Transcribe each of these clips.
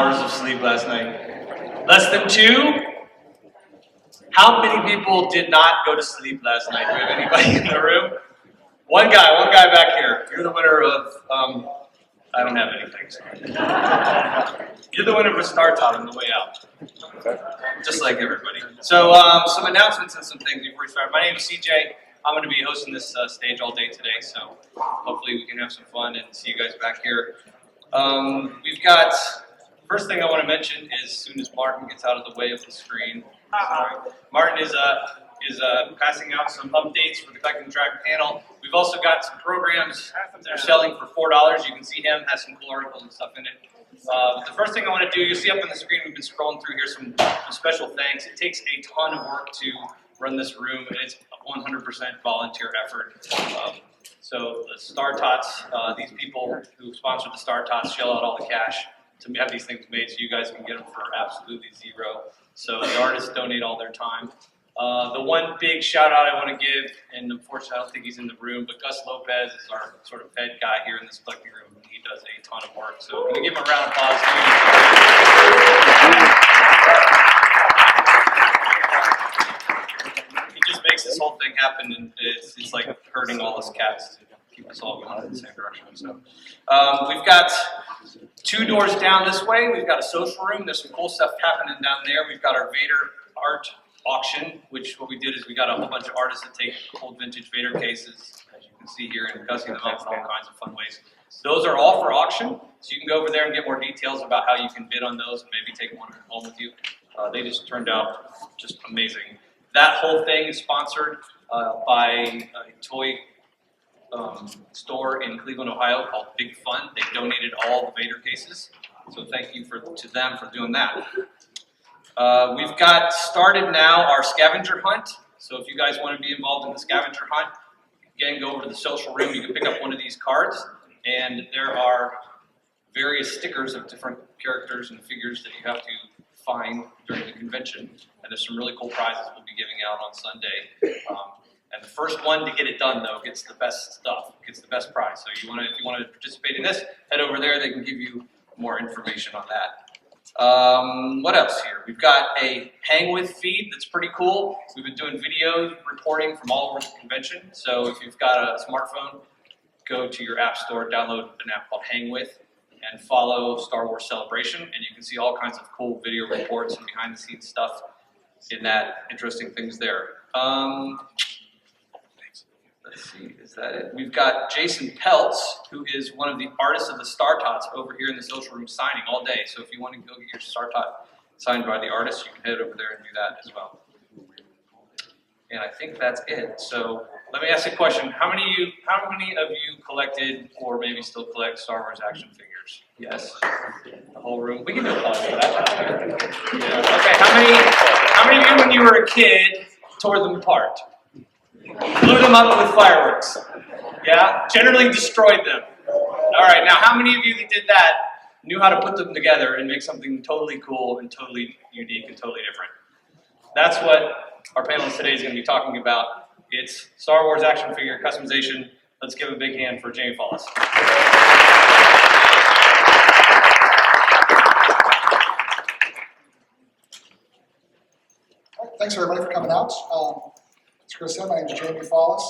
Hours of sleep last night. Less than 2? How many people did not go to sleep last night? Do we have anybody in the room? One guy back here. You're the winner of, I don't have anything. Sorry. You're the winner of a Star Tot on the way out. Just like everybody. So, some announcements and some things before we start. My name is CJ. I'm going to be hosting this stage all day today, so hopefully we can have some fun and see you guys back here. We've got, first thing I want to mention is as soon as Martin gets out of the way of the screen. Sorry. Martin is passing out some updates for the Collect and Track panel. We've also got some programs that are selling for $4. You can see him, has some cool articles and stuff in it. But the first thing I want to do, you'll see up on the screen, we've been scrolling through here some special thanks. It takes a ton of work to run this room, and it's a 100% volunteer effort. So the Star Tots, these people who sponsored the Star Tots shell out all the cash to have these things made so you guys can get them for absolutely zero. So the artists donate all their time. The one big shout out I want to give, and unfortunately I don't think he's in the room, but Gus Lopez is our sort of head guy here in this collecting room. He does a ton of work. So can you give him a round of applause? He just makes this whole thing happen, and it's like herding all his cats to keep us all going in the same direction. So we've got 2 doors down this way. We've got a social room. There's some cool stuff happening down there. We've got our Vader art auction, which what we did is we got a whole bunch of artists that take old vintage Vader cases, as you can see here, and gussing them up in all kinds of fun ways. Those are all for auction, so you can go over there and get more details about how you can bid on those and maybe take one home with you. They just turned out just amazing. That whole thing is sponsored by a toy store in Cleveland, Ohio called Big Fun. They donated all the Vader cases, so thank you to them for doing that. We've got started now our scavenger hunt. So if you guys want to be involved in the scavenger hunt, again, go over to the social room. You can pick up one of these cards, and there are various stickers of different characters and figures that you have to find during the convention. And there's some really cool prizes we'll be giving out on Sunday. And the first one to get it done, though, gets the best stuff, gets the best prize. So if you want to participate in this, head over there. They can give you more information on that. What else here? We've got a hang with feed that's pretty cool. We've been doing video reporting from all over the convention. So if you've got a smartphone, go to your app store, download an app called Hang With, and follow Star Wars Celebration, and you can see all kinds of cool video reports and behind the scenes stuff in that, interesting things there. Let's see, is that it? We've got Jason Peltz, who is one of the artists of the Star Tots over here in the social room signing all day. So if you want to go get your Star Tot signed by the artist, you can head over there and do that as well. And I think that's it. So let me ask you a question. How many of you collected or maybe still collect Star Wars action figures? Yes? The whole room? We can do a pause for that. Yeah. Okay, how many of you when you were a kid tore them apart? Blew them up with fireworks. Yeah? Generally destroyed them. All right, now how many of you that did that knew how to put them together and make something totally cool and totally unique and totally different? That's what our panelist today is going to be talking about. It's Star Wars action figure customization. Let's give a big hand for Jamie Follis. Thanks everybody for coming out. As Chris said, my name is Jamie Follis.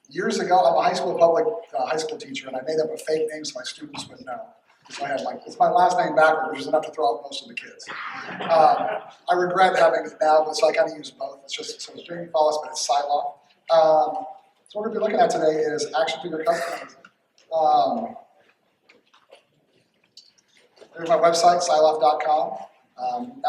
Years ago, I'm a high school teacher, and I made up a fake name so my students would know. So I had it's my last name backwards, which is enough to throw out most of the kids. I regret having it now, but so I kind of use both. It's Jamie Follis, but it's Siloff. So what we're going to be looking at today is action figure customizing. There's my website, siloff.com.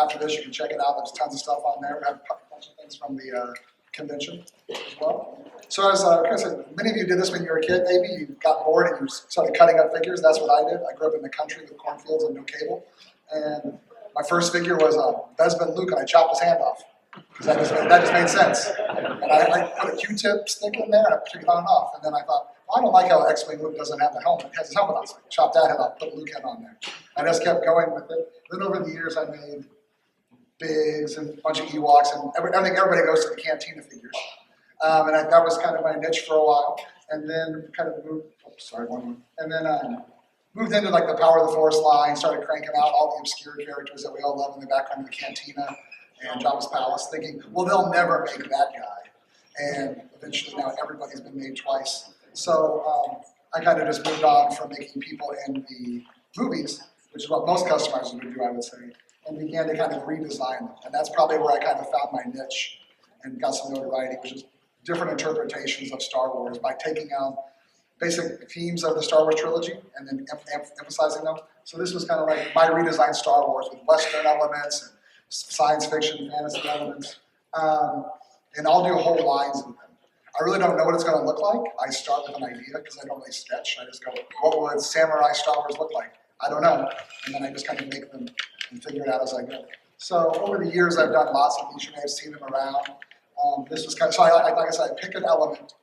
After this, you can check it out. There's tons of stuff on there. We have a bunch of things from the convention as well. So as Chris said, many of you did this when you were a kid, maybe. You got bored and you started cutting up figures. That's what I did. I grew up in the country with cornfields and no cable. And my first figure was Besman Luke, and I chopped his hand off. Because that just made sense. And I put a Q-tip stick in there, and I took it on and off. And then I thought, well, I don't like how X-Wing Luke doesn't have the helmet. He has his helmet on, so I chopped that head off, put Luke head on there. I just kept going with it. Then over the years, I made Bigs and a bunch of Ewoks, and everybody goes to the Cantina figures. That was kind of my niche for a while. And then kind of moved, and then moved into like the Power of the Force line, started cranking out all the obscure characters that we all love in the background of the Cantina and Jabba's Palace, thinking, well, they'll never make that guy. And eventually now everybody's been made twice. So I kind of just moved on from making people in the movies, which is what most customizers would do, I would say, and began to kind of redesign them. And that's probably where I kind of found my niche and got some notoriety, which is different interpretations of Star Wars by taking on basic themes of the Star Wars trilogy and then emphasizing them. So this was kind of like my redesigned Star Wars with Western elements and science fiction, fantasy elements. And I'll do whole lines with them. I really don't know what it's going to look like. I start with an idea because I don't really sketch. I just go, what would samurai Star Wars look like? I don't know. And then I just kind of make them and figure it out as I go. So over the years, I've done lots of these. You may have seen them around. This was kind of, so like I said, I pick an element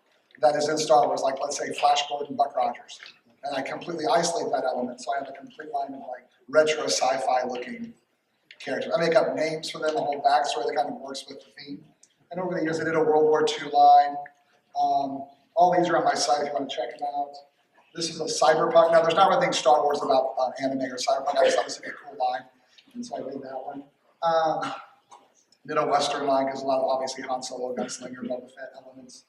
that is in Star Wars, like let's say Flash Gordon, Buck Rogers. And I completely isolate that element. So I have a complete line of like retro sci-fi looking characters. I make up names for them, a whole backstory that kind of works with the theme. And over the years, I did a World War II line. All these are on my site if you want to check them out. This is a cyberpunk. Now, there's not really anything Star Wars about anime or cyberpunk. I just thought this would be a cool line, and so I did that one. Did a Western line because a lot of obviously Han Solo, Gunslinger, Boba Fett elements.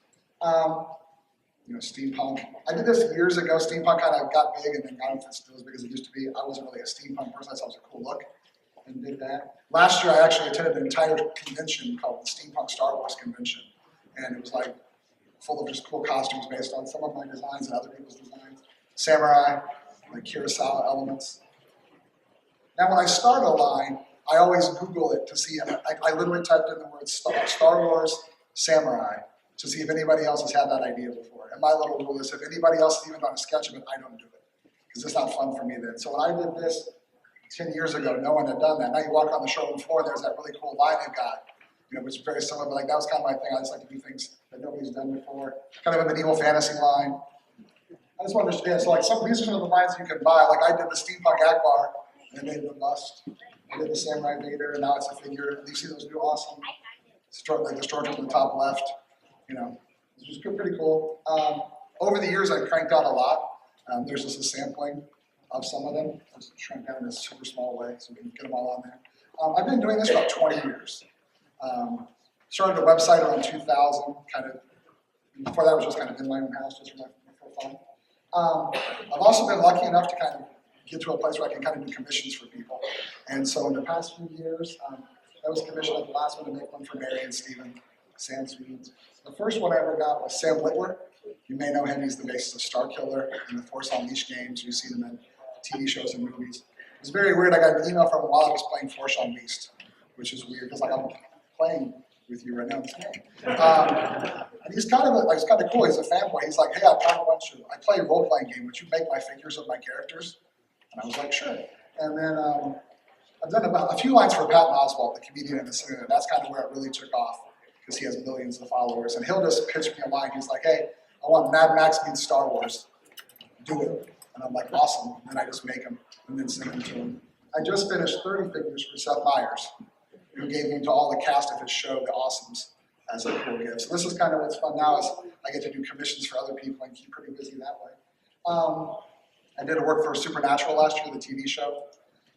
Steampunk. I did this years ago. Steampunk kind of got big, and then I don't know if it's still as big as it used to be. I wasn't really a steampunk person. I thought it was a cool look, and did that. Last year, I actually attended an entire convention called the Steampunk Star Wars Convention, and it was like full of just cool costumes based on some of my designs and other people's designs. Samurai, like Kurosawa elements. Now, when I start a line, I always Google it to see, I literally typed in the word Star Wars Samurai to see if anybody else has had that idea before. And my little rule is if anybody else has even done a sketch of it, I don't do it, because it's not fun for me then. So when I did this 10 years ago, no one had done that. Now you walk on the showroom floor, there's that really cool line they've got, which is very similar, but like that was kind of my thing. I just like to do things that nobody's done before. Kind of a medieval fantasy line. I just want to understand, so like these are some of the lines you can buy. Like I did the Steampunk Akbar, and I made the bust. I did the Samurai Vader, and now it's a figure. You see those new awesome, like the stormtrooper on the top left, which is pretty cool. Over the years, I've cranked out a lot. There's just a sampling of some of them. I just shrunk down in a super small way, so we can get them all on there. I've been doing this about 20 years. Started a website around 2000, kind of, before that was just kind of in my own house, just for fun. I've also been lucky enough to kind of get to a place where I can kind of do commissions for people. And so in the past few years, I was commissioned at the last one to make one for Mary and Stephen, Sam Swedes. The first one I ever got was Sam Witwer. You may know him, he's the basis of Star Killer and the Force Unleashed games. You've seen him in TV shows and movies. It was very weird. I got an email from him while I was playing Force Unleashed, which is weird because like I'm playing with you right now in this game. And he's kind of cool. He's a fanboy. He's like, hey, I kind of want you. I play a role-playing game. Would you make my figures of my characters? And I was like, sure. And then I've done about a few lines for Patton Oswalt, the comedian in the cinema. That's kind of where it really took off because he has millions of followers. And he'll just pitch me a line. He's like, hey, I want Mad Max meets Star Wars. Do it. And I'm like, awesome. And then I just make them and then send them to him. I just finished 30 figures for Seth Meyers, who gave me to all the cast of his show, The Awesomes, as a cool gift. So this is kind of what's fun now is I get to do commissions for other people and keep pretty busy that way. I did a work for Supernatural last year, the TV show.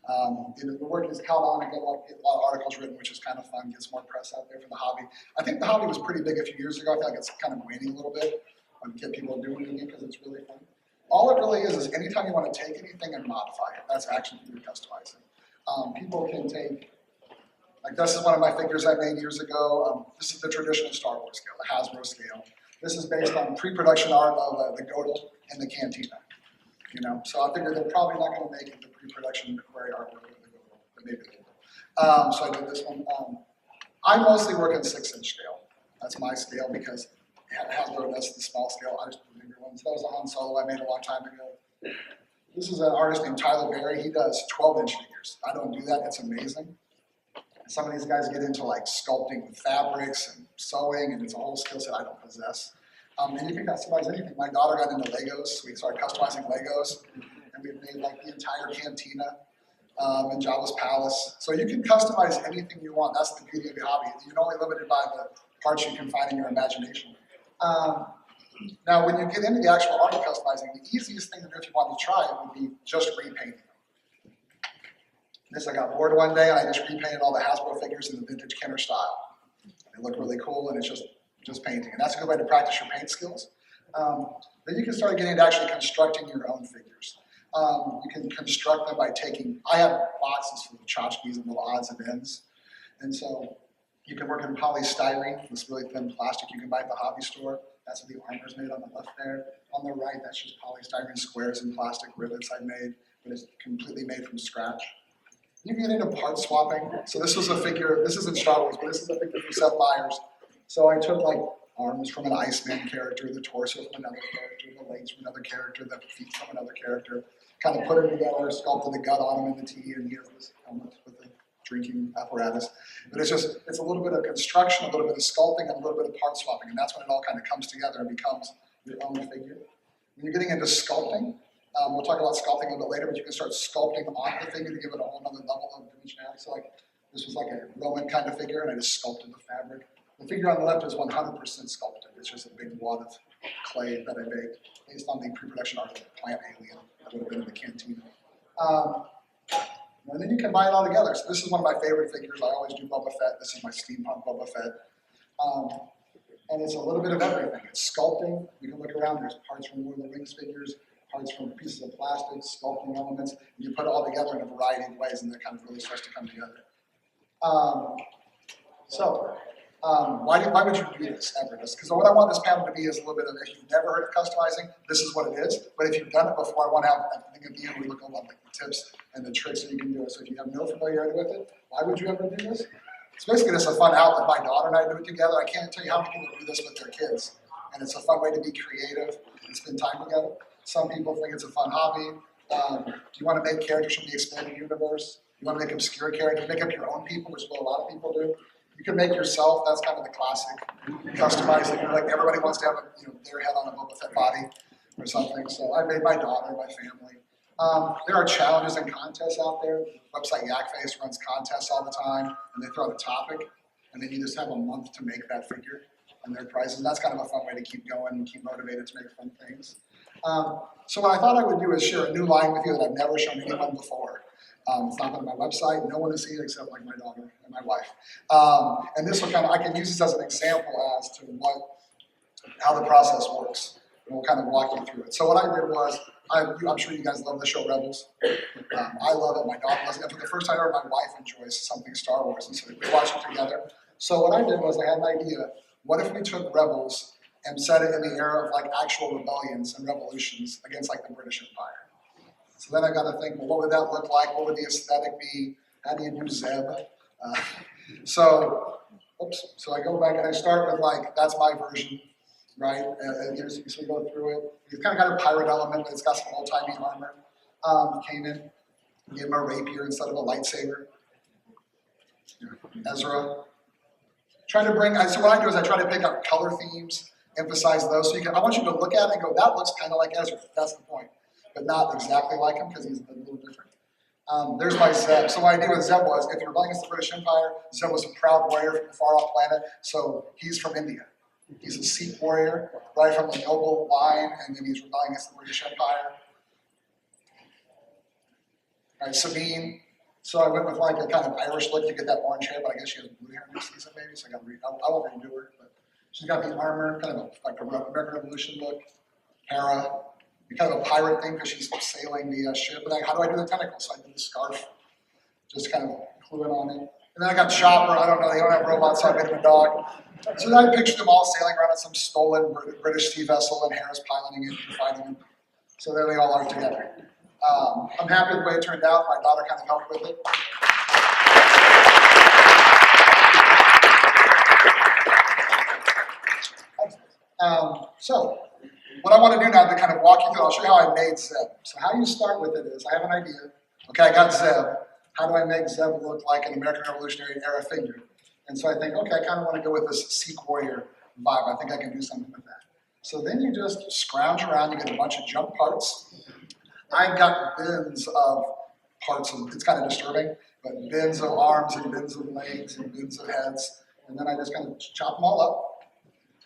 The work is caught on and get a lot of articles written, which is kind of fun, gets more press out there for the hobby. I think the hobby was pretty big a few years ago. I feel like it's kind of waning a little bit and get people doing it again because it's really fun. All it really is anytime you want to take anything and modify it, that's actually really customizing. People can take, like this is one of my figures I made years ago. This is the traditional Star Wars scale, the Hasbro scale. This is based on pre-production art of the Godel and the Cantina. So I figured they're probably not going to make it the pre-production McQuarrie artwork of the Godel, but maybe they will. So I did this one. I mostly work in 6-inch scale. That's my scale because Hasbro does the small scale. I just do the bigger ones. That was a Han Solo I made a long time ago. This is an artist named Tyler Berry. He does 12-inch figures. I don't do that. It's amazing. Some of these guys get into like sculpting with fabrics and sewing, and it's a whole skill set I don't possess. And you can customize anything. My daughter got into Legos, so we started customizing Legos, and we've made like the entire Cantina and Jabba's Palace. So you can customize anything you want. That's the beauty of the hobby. You're only limited by the parts you can find in your imagination. Now, when you get into the actual army customizing, the easiest thing to do if you want to try it would be just repainting them. This, I got bored one day and I just repainted all the Hasbro figures in the vintage Kenner style. They look really cool and it's just painting. And that's a good way to practice your paint skills. Then you can start getting into actually constructing your own figures. You can construct them by I have boxes full of tchotchkes and little odds and ends. And so you can work in polystyrene, this really thin plastic you can buy at the hobby store. That's what the armor is made on the left there. On the right, that's just polystyrene squares and plastic rivets I made, but it's completely made from scratch. You can get into part swapping. So this was a figure, this isn't Star Wars, but this is a figure from Seth Meyers. So I took like arms from an Iceman character, the torso from another character, the legs from another character, the feet from another character, kind of put them together, sculpted the gut on him in the T, and he has this helmet with the drinking apparatus. But it's a little bit of construction, a little bit of sculpting, and a little bit of part swapping, and that's when it all kind of comes together and becomes your own figure. When you're getting into sculpting, we'll talk about sculpting a little bit later, but you can start sculpting on the figure to give it a whole other level of dimensionality. So like, this was like a Roman kind of figure, and I just sculpted the fabric. The figure on the left is 100% sculpted. It's just a big wad of clay that I baked based on the pre-production art of the plant alien that would have been in the cantina. And then you combine it all together. So this is one of my favorite figures. I always do Boba Fett. This is my steampunk Boba Fett. And it's a little bit of everything. It's sculpting. You can look around. There's parts from Lord of the Rings figures, parts from pieces of plastic, sculpting elements. And you put it all together in a variety of ways, and that kind of really starts to come together. Why would you do this ever? Because what I want this panel to be is a little bit of, if you've never heard of customizing, this is what it is. But if you've done it before, I want to have, I think at the end we look at like the tips and the tricks that you can do it. So if you have no familiarity with it, why would you ever do this? It's basically just a fun outlet. My daughter and I do it together. I can't tell you how many people do this with their kids. And it's a fun way to be creative and spend time together. Some people think it's a fun hobby. Do you want to make characters from the expanded universe? You want to make obscure characters, make up your own people, which is what a lot of people do. You can make yourself, that's kind of the classic customizing. Like everybody wants to have their head on a Boba Fett body or something. So I made my daughter, my family. There are challenges and contests out there. The website Yakface runs contests all the time, and they throw out a topic, and then you just have a month to make that figure and their prizes. And that's kind of a fun way to keep going and keep motivated to make fun things. So what I thought I would do is share a new line with you that I've never shown anyone before. It's not on my website. No one has seen it except like my daughter and my wife. And this will I can use this as an example as to how the process works. And we'll kind of walk you through it. So what I did was, I'm sure you guys love the show Rebels. I love it. My daughter loves it. And for the first time ever, my wife enjoys something Star Wars. And so we watch it together. So what I did was I had an idea. What if we took Rebels and set it in the era of like actual rebellions and revolutions against like the British Empire? So then I got to think, well, what would that look like? What would the aesthetic be? How do you do Zeb? So I go back and I start with like, that's my version, right? So we go through it. It's kind of got a pirate element, but it's got some old-timey armor. Kanan, give him a rapier instead of a lightsaber. Ezra. So what I do is I try to pick up color themes, emphasize those. So I want you to look at it and go, that looks kind of like Ezra. That's the point. But not exactly like him because he's a little different. There's my Zeb. So what I did with Zeb was, if you're rebelling against the British Empire, Zeb was a proud warrior from a far-off planet, so he's from India. He's a Sikh warrior, right from the noble line, and then he's rebelling against the British Empire. All right, Sabine. So I went with like a kind of Irish look to get that orange hair, but I guess she has blue hair next season maybe, so I won't redo her. But she's got the armor, kind of like a American Revolution look. Hera. Kind of a pirate thing because she's sailing the ship. But how do I do the tentacles? So I did the scarf, just kind of glue it on it. And then I got Chopper. I don't know, they don't have robots, so I made him a dog. So then I pictured them all sailing around on some stolen British sea vessel, and Hera's piloting it and fighting them. So there they all are together. I'm happy with the way it turned out. My daughter kind of helped with it. So what I want to do now to kind of walk you through, I'll show you how I made Zeb. So how you start with it is, I have an idea. Okay, I got Zeb. How do I make Zeb look like an American Revolutionary era figure? And so I think, okay, I kind of want to go with this Sikh warrior vibe. I think I can do something with that. So then you just scrounge around, you get a bunch of junk parts. I've got bins of parts, it's kind of disturbing, but bins of arms and bins of legs and bins of heads. And then I just kind of chop them all up.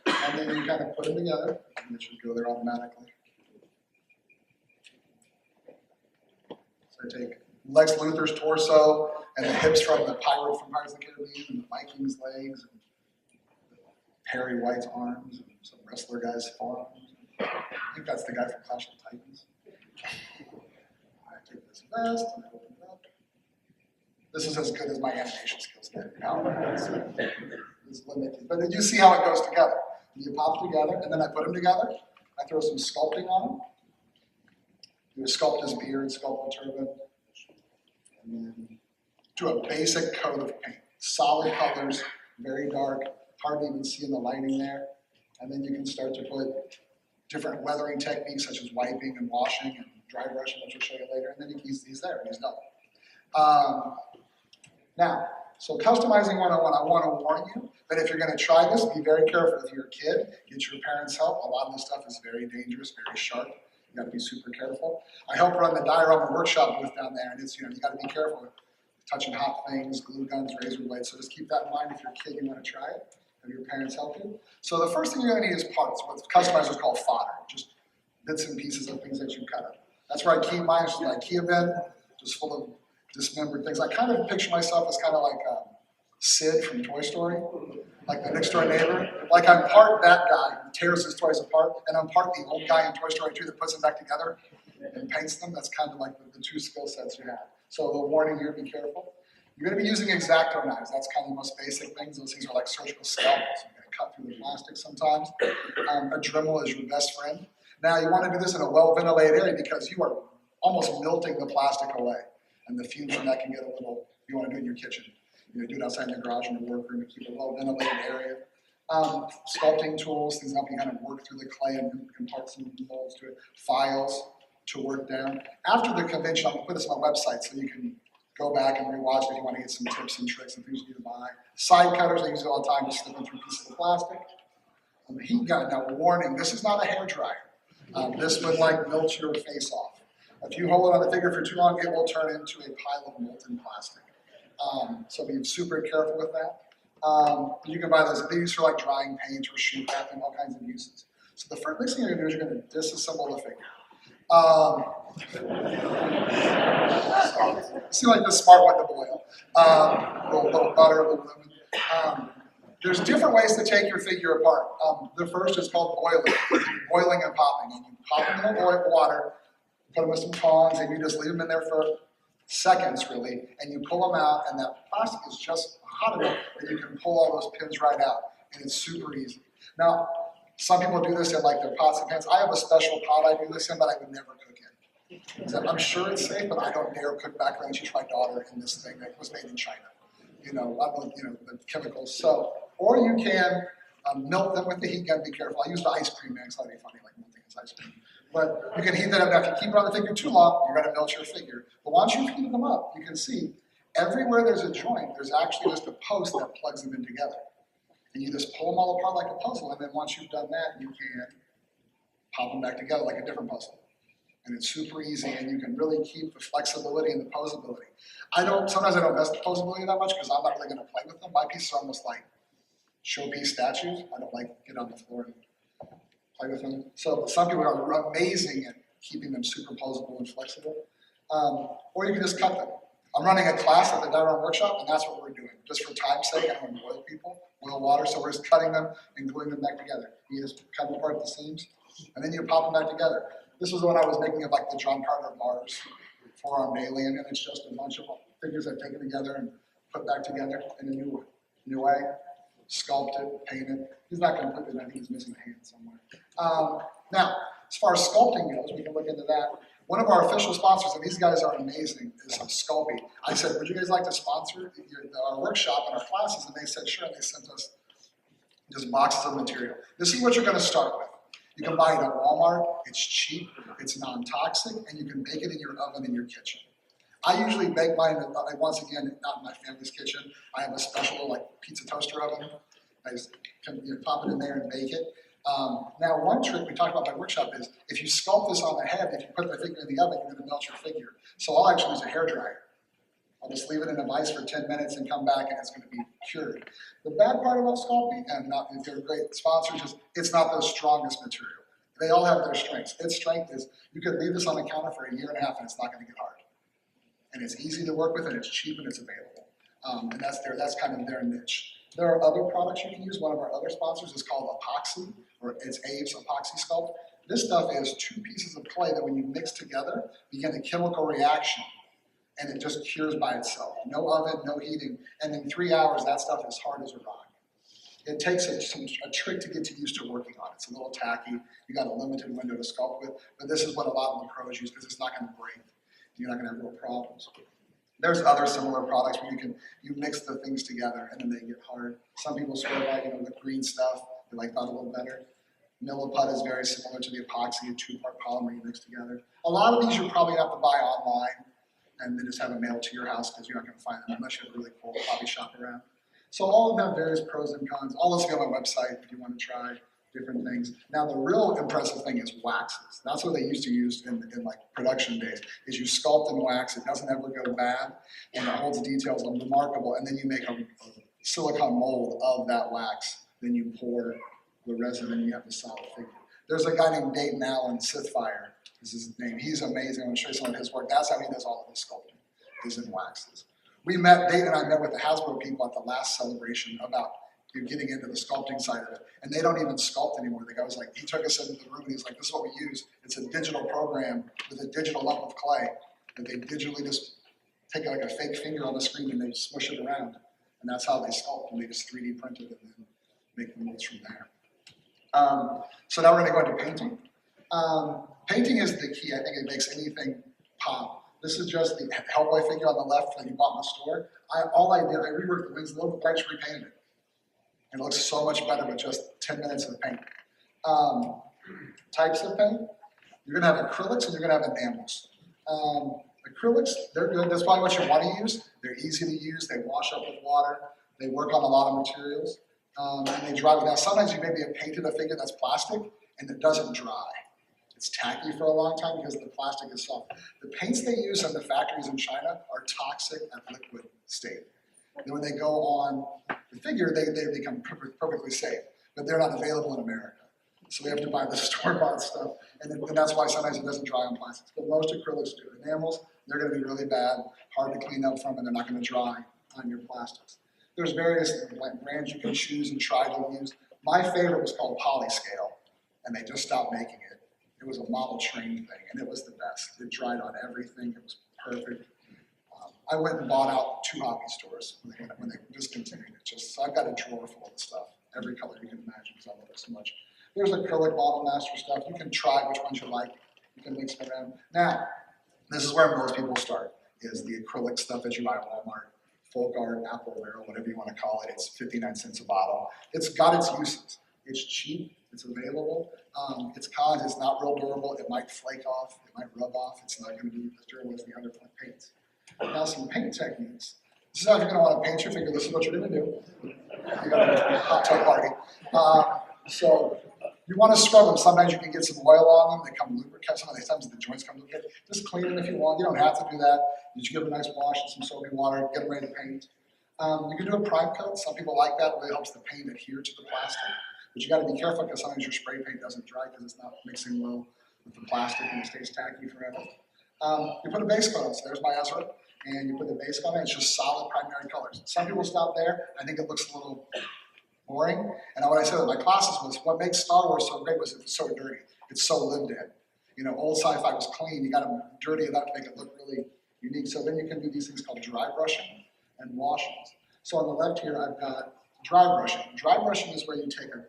and then you kind of put them together, and it should go there automatically. So I take Lex Luthor's torso and the hips from the pirate from Pirates of the Caribbean and the Viking's legs and Perry White's arms and some wrestler guy's forearms. I think that's the guy from Clash of the Titans. I take this vest and I open it up. This is as good as my animation skills get. Now, it's limited. But you see how it goes together. You pop together, and then I put them together. I throw some sculpting on them. You sculpt his beard, sculpt the turban, and then do a basic coat of paint. Solid colors, very dark, hard to even see in the lighting there. And then you can start to put different weathering techniques such as wiping and washing and dry brushing, which I'll show you later. And then he's there, and he's done. Now, so customizing 101, I want to warn you that if you're going to try this, be very careful with your kid. Get your parents' help. A lot of this stuff is very dangerous, very sharp. You got to be super careful. I help run the diorama workshop booth down there, and it's, you got to be careful with touching hot things, glue guns, razor blades. So just keep that in mind if you're a kid, you want to try it. Have your parents help you. So the first thing you're going to need is parts. What customizers call fodder, just bits and pieces of things that you cut up. That's where I keep mine. It's an IKEA bin, just full of dismembered things. I kind of picture myself as kind of like Sid from Toy Story, like the next door neighbor. Like I'm part that guy who tears his toys apart, and I'm part the old guy in Toy Story 2 that puts them back together and paints them. That's kind of like the two skill sets you have. So the warning here, be careful. You're going to be using X-Acto knives. That's kind of the most basic things. Those things are like surgical scalpels. You're going to cut through the plastic sometimes. A Dremel is your best friend. Now you want to do this in a well-ventilated area because you are almost melting the plastic away. And the fumes from that can get a little, you want to do it in your kitchen. You do it outside in the garage in the workroom to keep a well-ventilated area. Sculpting tools, things help you kind of work through the clay and impart some molds to it. Files to work down. After the convention, I'm going to put this on my website so you can go back and rewatch it if you want to get some tips and tricks and things you need to buy. Side cutters, I use it all the time, just slipping through pieces of plastic. The heat gun, now warning, this is not a hair dryer. This would like melt your face off. If you hold it on the figure for too long, it will turn into a pile of molten plastic. So be super careful with that. You can buy those. They're used for like drying paint or shoe wrapping, all kinds of uses. So the first thing you're going to do is you're going to disassemble the figure. See like the smart one to boil. A little butter, a little lemon. There's different ways to take your figure apart. The first is called boiling. Boiling and popping. And you pop them in the water, put them with some tongs, and you just leave them in there for seconds, really, and you pull them out, and that plastic is just hot enough that you can pull all those pins right out, and it's super easy. Now, some people do this in like their pots and pans. I have a special pot I do this in, but I would never cook in. So I'm sure it's safe, but I don't dare cook macaroni and cheese for my daughter in this thing that was made in China. I don't, the chemicals. So, or you can melt them with the heat gun. Be careful. I use the ice cream man, so that'd be funny, like melting his ice cream. But you can heat that up. Now, if you keep it on the figure too long, you're going to melt your figure. But once you've heated them up, you can see everywhere there's a joint, there's actually just a post that plugs them in together. And you just pull them all apart like a puzzle, and then once you've done that, you can pop them back together like a different puzzle. And it's super easy, and you can really keep the flexibility and the posability. Sometimes I don't mess with posability that much because I'm not really going to play with them. My pieces are almost like showpiece statues. I don't like get on the floor and play with them. So some people are amazing at keeping them super posable and flexible. Or you can just cut them. I'm running a class at the diorama workshop, and that's what we're doing. Just for time's sake, I don't want to boil people, boil water, so we're just cutting them and gluing them back together. You just cut them apart at the seams, and then you pop them back together. This was the one I was making of like the John Carter Mars four-armed alien, and it's just a bunch of figures I've taken together and put back together in a new way. Sculpt it, paint it. He's not going to put it in, I think he's missing a hand somewhere. Now, as far as sculpting goes, we can look into that. One of our official sponsors, and these guys are amazing, is Sculpey. I said, would you guys like to sponsor our workshop and our classes? And they said, sure, and they sent us just boxes of material. This is what you're going to start with. You can buy it at Walmart, it's cheap, it's non-toxic, and you can bake it in your oven in your kitchen. I usually bake mine, once again, not in my family's kitchen. I have a special like pizza toaster oven. I just can pop it in there and bake it. Now, one trick we talked about in my workshop is if you sculpt this on the head, if you put the figure in the oven, you're going to melt your figure. So I'll actually use a hairdryer. I'll just leave it in a vise for 10 minutes and come back and it's gonna be cured. The bad part about sculpting, and not, they're great sponsors, is it's not the strongest material. They all have their strengths. Its strength is you could leave this on the counter for a year and a half and it's not gonna get hard. And it's easy to work with and it's cheap and it's available. And that's kind of their niche. There are other products you can use. One of our other sponsors is called epoxy, or it's Abe's Epoxy Sculpt. This stuff is 2 pieces of clay that when you mix together, begin a chemical reaction, and it just cures by itself. No oven, no heating, and in 3 hours, that stuff is hard as a rock. It takes a trick to get used to working on it. It's a little tacky. You got a limited window to sculpt with, but this is what a lot of the pros use because it's not going to break. You're not going to have real problems. There's other similar products where you mix the things together and then they get hard. Some people swear by the green stuff. They like that a little better. Milliput is very similar to the epoxy, a 2-part polymer you mix together. A lot of these you probably have to buy online and then just have them mailed to your house because you're not going to find them unless you have a really cool hobby shop around. So all of them have various pros and cons. All this will be on my website if you want to try different things. Now the real impressive thing is waxes. That's what they used to use in like production days, is you sculpt and wax. It doesn't ever go bad and it holds details remarkable, and then you make a silicone mold of that wax. Then you pour the resin and you have the solid figure. There's a guy named Dayton Allen, Sithfire is his name. He's amazing. I'm going to show you some of his work. That's how he does all of his sculpting, is in waxes. Dayton and I met with the Hasbro people at the last celebration about getting into the sculpting side of it. And they don't even sculpt anymore. The guy was like, he took us into the room and he's like, this is what we use. It's a digital program with a digital lump of clay that they digitally just take like a fake finger on the screen and they smush it around. And that's how they sculpt, and they just 3D print it and then make the molds from there. So now we're going to go into painting. Painting is the key. I think it makes anything pop. This is just the Hellboy figure on the left that you bought in the store. All I did, I reworked the wings a little bit, I just repainted it. And it looks so much better with just 10 minutes of paint. Types of paint, you're gonna have acrylics and you're gonna have enamels. Acrylics, they're good, that's probably what you want to use. They're easy to use, they wash up with water, they work on a lot of materials, and they dry without. Sometimes you maybe have painted a figure that's plastic and it doesn't dry. It's tacky for a long time because the plastic is soft. The paints they use in the factories in China are toxic at liquid state. And when they go on the figure, they become perfectly safe, but they're not available in America. So we have to buy the store-bought stuff, and that's why sometimes it doesn't dry on plastics. But most acrylics do. Enamels, they're going to be really bad, hard to clean up from, and they're not going to dry on your plastics. There's various brands you can choose and try to use. My favorite was called Polyscale, and they just stopped making it. It was a model train thing, and it was the best. It dried on everything. It was perfect. I went and bought out 2 hobby stores when they discontinued it. So I've got a drawer full of stuff, every color you can imagine, because I love it so much. There's acrylic Bottle Master stuff. You can try which ones you like. You can mix them around. Now, this is where most people start, is the acrylic stuff that you buy at Walmart. Folk Art, Appleware, whatever you want to call it. It's 59 cents a bottle. It's got its uses. It's cheap. It's available. Its cons, it's not real durable. It might flake off. It might rub off. It's not going to be as durable as the other paints. Now, some paint techniques. This is how you're going to want to paint your figure. This is what you're going to do. You're going to do a hot tub party. So you want to scrub them. Sometimes you can get some oil on them. They come lubricated. Sometimes the joints come lubricated. Just clean them if you want. You don't have to do that. You just give them a nice wash and some soapy water. Get them ready to paint. You can do a prime coat. Some people like that. It really helps the paint adhere to the plastic. But you got to be careful because sometimes your spray paint doesn't dry because it's not mixing well with the plastic and it stays tacky forever. You put a base coat on. So there's my Ezra. And you put the base coat on. It's just solid primary colors. Some people stop there. I think it looks a little boring. And what I said in my classes was, what makes Star Wars so great was it was so dirty. It's so lived in. You know, old sci-fi was clean. You got to dirty enough to make it look really unique. So then you can do these things called dry brushing and washings. So on the left here, I've got dry brushing. Dry brushing is where you take you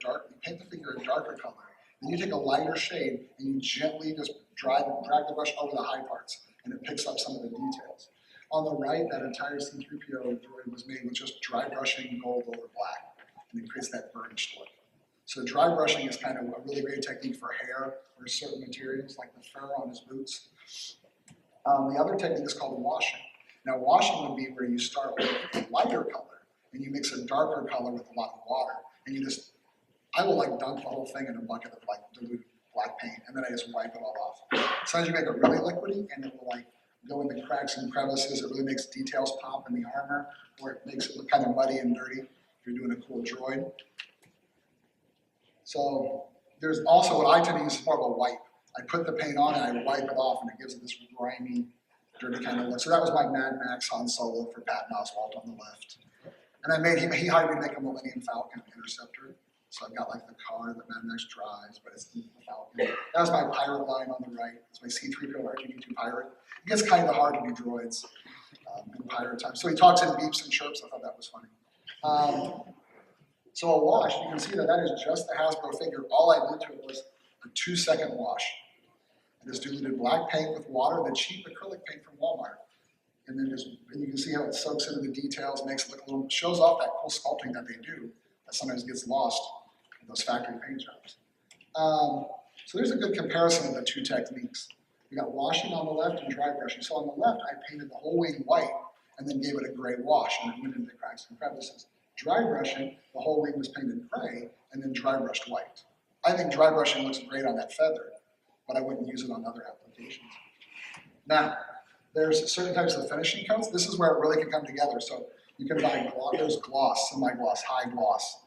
paint the figure a darker color. Then you take a lighter shade and you gently just drag the brush over the high parts, and it picks up some of the details. On the right, that entire C-3PO droid was made with just dry brushing gold over black, and it creates that burnished look. So dry brushing is kind of a really great technique for hair or certain materials, like the fur on his boots. The other technique is called washing. Now, washing would be where you start with a lighter color, and you mix a darker color with a lot of water, and I will like dunk the whole thing in a bucket of like dilute black paint, and then I just wipe it all off. Sometimes you make it really liquidy, and it will like go in the cracks and crevices. It really makes details pop in the armor, or it makes it look kind of muddy and dirty if you're doing a cool droid. So there's also what I tend to use is more of a wipe. I put the paint on and I wipe it off, and it gives it this grimy, dirty kind of look. So that was my Mad Max Han Solo for Patton Oswalt on the left. And he hired me to make a Millennium Falcon Interceptor. So I've got like the car that Mad Max drives, but it's the Falcon. That was my pirate line on the right. It's my C-3PO R2-D2 pirate. It gets kind of hard to do droids in pirate time. So he talks and beeps and chirps. I thought that was funny. So a wash, you can see that is just the Hasbro figure. All I did to it was a 2-second wash. I just diluted black paint with water, the cheap acrylic paint from Walmart. And then you can see how it soaks into the details, makes it look a little, shows off that cool sculpting that they do that sometimes gets lost in those factory paint jobs. So there's a good comparison of the two techniques. We got washing on the left and dry brushing. So on the left, I painted the whole wing white and then gave it a gray wash and it went into the cracks and crevices. Dry brushing, the whole wing was painted gray and then dry brushed white. I think dry brushing looks great on that feather, but I wouldn't use it on other applications. Now, there's certain types of finishing coats. This is where it really can come together. So you can buy there's gloss, semi-gloss, high gloss.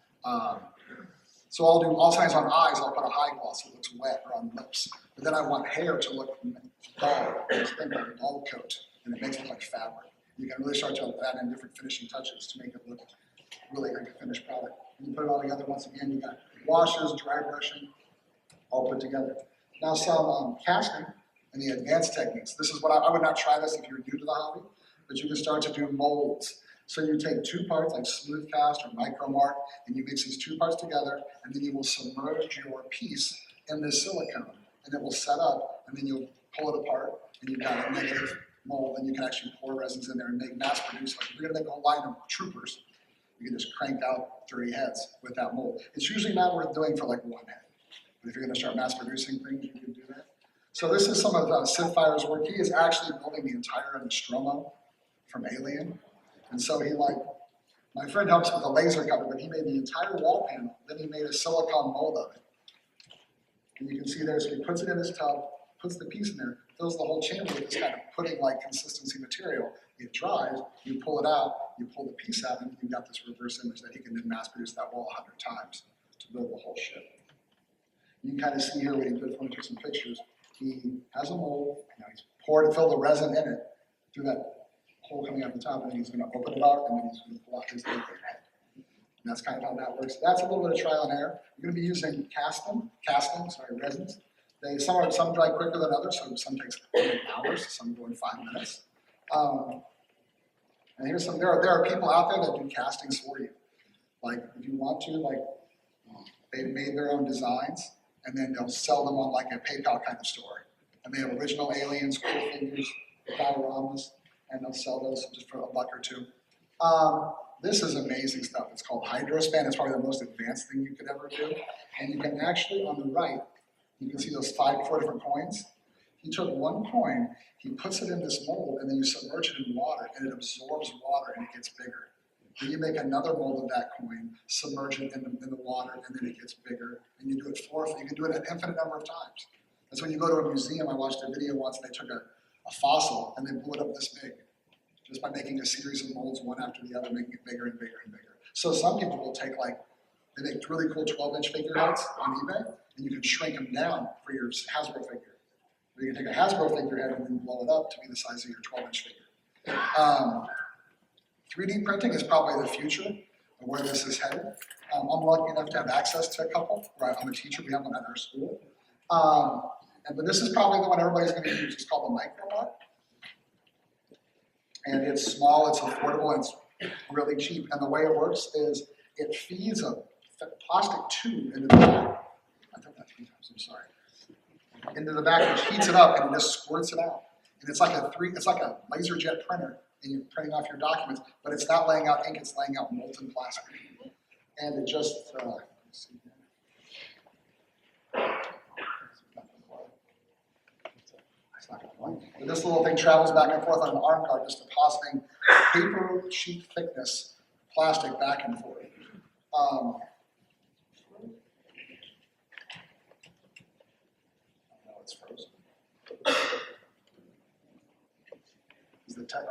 So all times on eyes, I'll put a high gloss so it looks wet, or on lips. But then I want hair to look dull. It's like a dull coat, and it makes it look like fabric. You can really start to add in different finishing touches to make it look really like a finished product. And you put it all together, once again, you got washes, dry brushing, all put together. Now some casting and the advanced techniques. This is what I would not try this if you're new to the hobby, but you can start to do molds. So you take 2 parts like smooth cast or micro mark, and you mix these 2 parts together, and then you will submerge your piece in this silicone, and it will set up, and then you'll pull it apart, and you've got a negative mold, and you can actually pour resins in there and make mass produce. Like if you're gonna make a whole line of troopers, you can just crank out 30 heads with that mold. It's usually not worth doing for like 1 head, but if you're gonna start mass producing things, you can do that. So this is some of Sid Feier's work. He is actually building the entire Nostromo from Alien. And so my friend helps with the laser cutter, but he made the entire wall panel. Then he made a silicone mold of it. And you can see there, so he puts it in his tub, puts the piece in there, fills the whole chamber with this kind of pudding-like consistency material. It dries, you pull it out, you pull the piece out, and you've got this reverse image that he can then mass produce that wall 100 times to build the whole ship. You can kind of see here what he did when he took some pictures. He has a mold, he's poured and filled the resin in it through that hole coming out the top, and then he's going to open it up, and then he's going to pull out his alien head. And that's kind of how that works. That's a little bit of trial and error. You're going to be using resins. Some dry quicker than others, so some takes hours, some go in 5 minutes. And here's some. There are people out there that do castings for you. Like if you want to, they've made their own designs, and then they'll sell them on like a PayPal kind of store. And they have original aliens, cool figures, dioramas, and they'll sell those just for $1 or $2. This is amazing stuff. It's called Hydrospan. It's probably the most advanced thing you could ever do. And you can actually, on the right, you can see those 4 different coins. He took 1 coin, he puts it in this mold, and then you submerge it in water, and it absorbs water, and it gets bigger. Then you make another mold of that coin, submerge it in the water, and then it gets bigger. And you do it you can do it an infinite number of times. That's when you go to a museum. I watched a video once, and they took a fossil, and they blew it up this big, just by making a series of molds one after the other, making it bigger and bigger and bigger. So some people will take they make really cool 12-inch figureheads on eBay, and you can shrink them down for your Hasbro figure. Or you can take a Hasbro figurehead and then blow it up to be the size of your 12-inch figure. 3D printing is probably the future of where this is headed. I'm lucky enough to have access to a couple. Right, I'm a teacher, we have one at our school. But this is probably the one everybody's going to use. It's called the Micro Mark. And it's small, it's affordable, and it's really cheap. And the way it works is it feeds a plastic tube into the back. I took that 3 times, I'm sorry. Into the back, which heats it up, and it just squirts it out. And it's like a laser jet printer, and you're printing off your documents, but it's not laying out ink, it's laying out molten plastic. And it just, let's see here. But this little thing travels back and forth on an arm card, just depositing paper sheet thickness plastic back and forth. Now it's frozen. the tech.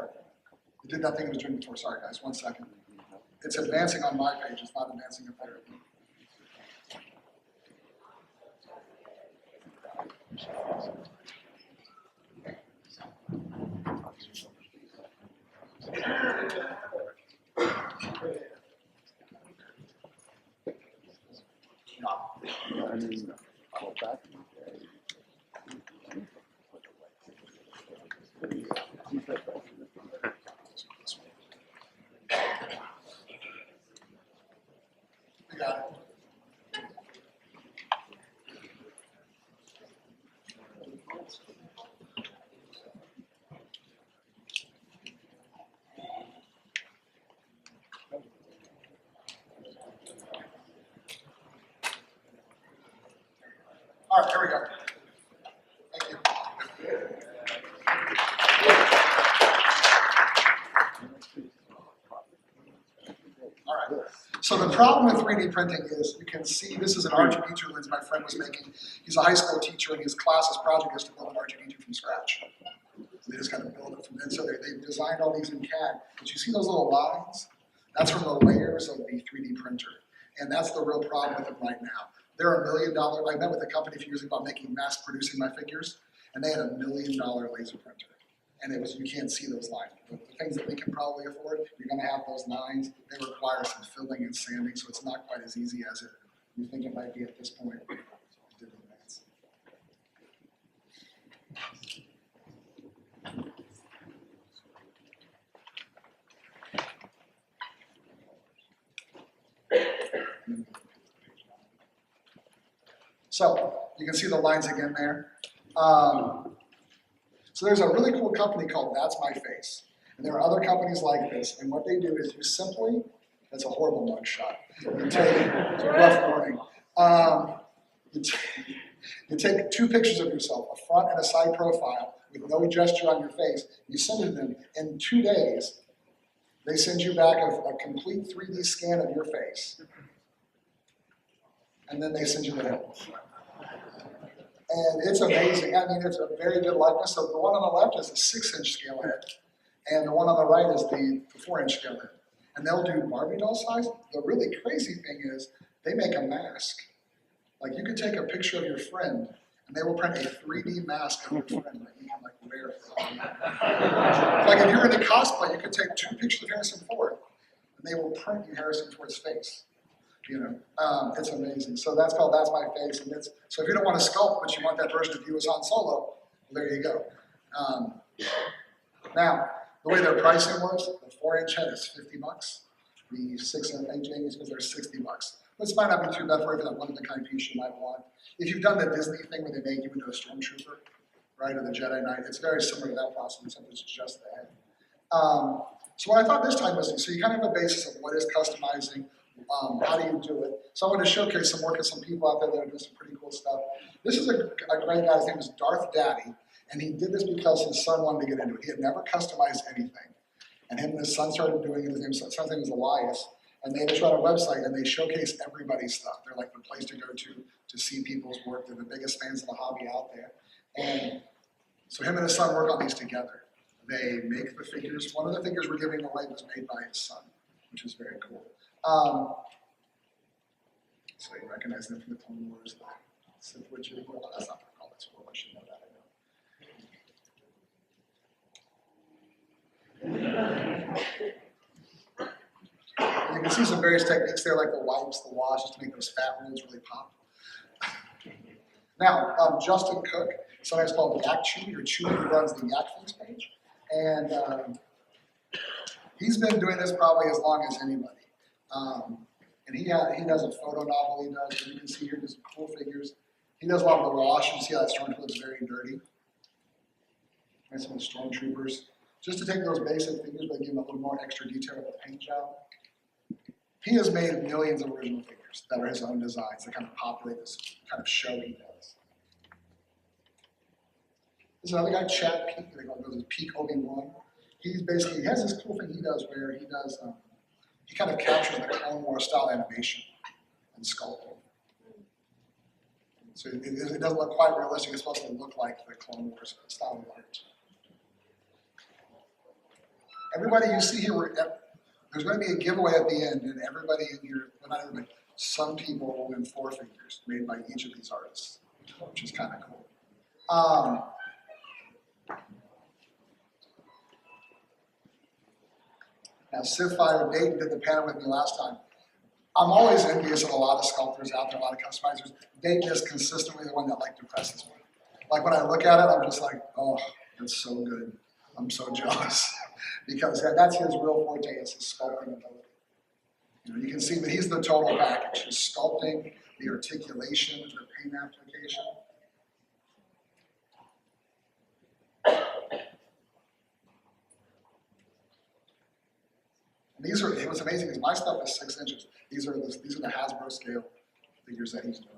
It did that thing it was doing before. Sorry, guys. 1 second. It's advancing on my page. It's not advancing up there. We got it. All right, here we go. Thank you. All right. So the problem with 3D printing is you can see this is an R2D2 lens my friend was making. He's a high school teacher and his class's project is to build an R2D2 from scratch. They just kind of build it from then. So they designed all these in CAD. But you see those little lines? That's from the layers of the 3D printer. And that's the real problem with them right now. They're $1 million. I met with a company a few years ago about mass producing my figures, and they had $1 million laser printer. And it was, you can't see those lines. The things that we can probably afford, you're gonna have those lines. They require some filling and sanding, so it's not quite as easy as you think it might be at this point. So you can see the lines again there. So there's a really cool company called That's My Face. And there are other companies like this. And what they do is you simply, that's a horrible mug shot. You take, it's a rough morning. You take 2 pictures of yourself, a front and a side profile with no gesture on your face. You send it to them. In 2 days, they send you back a complete 3D scan of your face. And then they send you the head. And it's amazing. I mean, it's a very good likeness. So the one on the left is a 6-inch scale head, and the one on the right is the 4-inch scale head. And they'll do Barbie doll size. The really crazy thing is they make a mask. Like you could take a picture of your friend, and they will print a 3D mask of your friend that you can like wear for all night. Like if you're into cosplay, you could take 2 pictures of Harrison Ford, and they will print you Harrison Ford's face. You know, it's amazing. So that's called That's My Face. And it's, so if you don't want to sculpt, but you want that version of you as Han Solo, well, there you go. Now, the way their pricing works, the 4-inch head is $50. The 6 and 8 is because they're $60. This might not be too bad for you if that one of the kind of piece you might want. If you've done the Disney thing where they make you into a stormtrooper, right, or the Jedi Knight, it's very similar to that process, except it's just the head. So what I thought this time was, so you kind of have a basis of what is customizing. How do you do it? So I want to showcase some work of some people out there that are doing some pretty cool stuff. This is a great guy. His name is Darth Daddy, and he did this because his son wanted to get into it. He had never customized anything, and him and his son started doing it. His son's name is Elias, and they just run a website and they showcase everybody's stuff. They're like the place to go to see people's work. They're the biggest fans of the hobby out there, and so him and his son work on these together. They make the figures. One of the figures we're giving away was made by his son, which is very cool. So you recognize them from the Clone Wars. Well, that's not called this world. I should know that. I know. You can see some various techniques there, like the wipes, the washes, to make those fat rolls really pop. Now, Justin Cook, sometimes called Yak Chewy, or Chewy, who runs the Yak Things page, and he's been doing this probably as long as anybody. And he does a photo novel. He does, you can see here, there's some cool figures. He does a lot of the wash. You see how that stormtrooper is very dirty. And some of the stormtroopers. Just to take those basic figures, but give them a little more extra detail with the paint job. He has made millions of original figures that are his own designs that kind of populate this kind of show he does. There's another guy, Chad Peak, they call him Peak Obi-Wan. He has this cool thing he does where he does, he kind of captures the Clone Wars style animation and sculpting. So it doesn't look quite realistic. It's supposed to look like the Clone Wars style of art. Everybody you see here, there's going to be a giveaway at the end, and everybody in here, well, not everybody, some people will win 4 figures made by each of these artists, which is kind of cool. Now, Sapphire, Dayton did the panel with me last time. I'm always envious of a lot of sculptors out there, a lot of customizers. Dayton is consistently the one that impresses me. Like when I look at it, I'm just like, oh, that's so good. I'm so jealous. Because that's his real forte, is his sculpting ability. You can see that he's the total package. His sculpting, the articulation, the paint application. And it was amazing because my stuff is 6 inches. These are the Hasbro scale figures that he's doing.